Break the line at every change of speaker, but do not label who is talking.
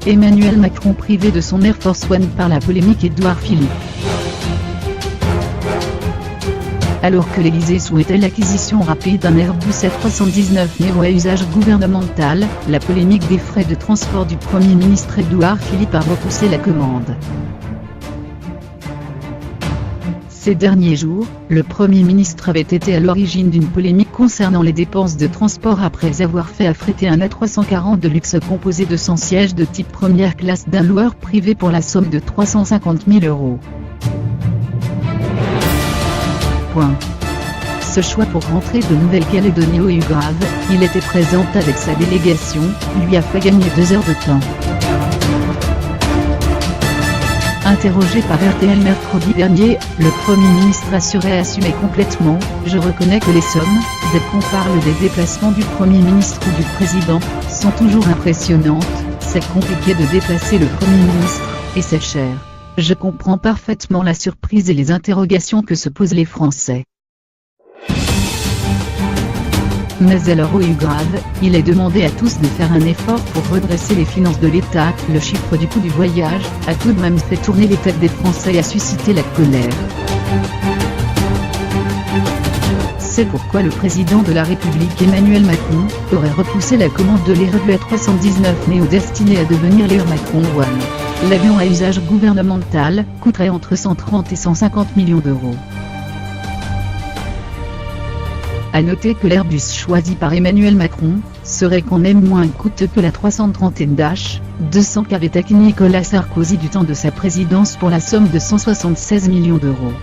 Emmanuel Macron privé de son Air Force One par la polémique Édouard Philippe. Alors que l'Élysée souhaitait l'acquisition rapide d'un Airbus A319 Neo à usage gouvernemental, la polémique des frais de transport du Premier ministre Édouard Philippe a repoussé la commande. Ces derniers jours, le Premier ministre avait été à l'origine d'une polémique concernant les dépenses de transport après avoir fait affréter un A340 de luxe composé de 100 sièges de type première classe d'un loueur privé pour la somme de 350 000 €. Ce choix pour rentrer de Nouvelle-Calédonie au grave, il était présent avec sa délégation, lui a fait gagner 2 heures de temps. Interrogé par RTL mercredi dernier, le Premier ministre assurait assumer complètement « Je reconnais que les sommes, dès qu'on parle des déplacements du Premier ministre ou du Président, sont toujours impressionnantes, c'est compliqué de déplacer le Premier ministre, et c'est cher. Je comprends parfaitement la surprise et les interrogations que se posent les Français. » Mais alors au grave, il est demandé à tous de faire un effort pour redresser les finances de l'État. Le chiffre du coût du voyage a tout de même fait tourner les têtes des Français et a suscité la colère. C'est pourquoi le président de la République Emmanuel Macron aurait repoussé la commande de l'Airbus A319 Neo destiné à devenir l'Air Macron One. L'avion à usage gouvernemental coûterait entre 130 et 150 millions d'euros. A noter que l'Airbus choisi par Emmanuel Macron serait quand même moins coûteux que la 330 200 qu'avait acquis Nicolas Sarkozy du temps de sa présidence pour la somme de 176 millions d'euros.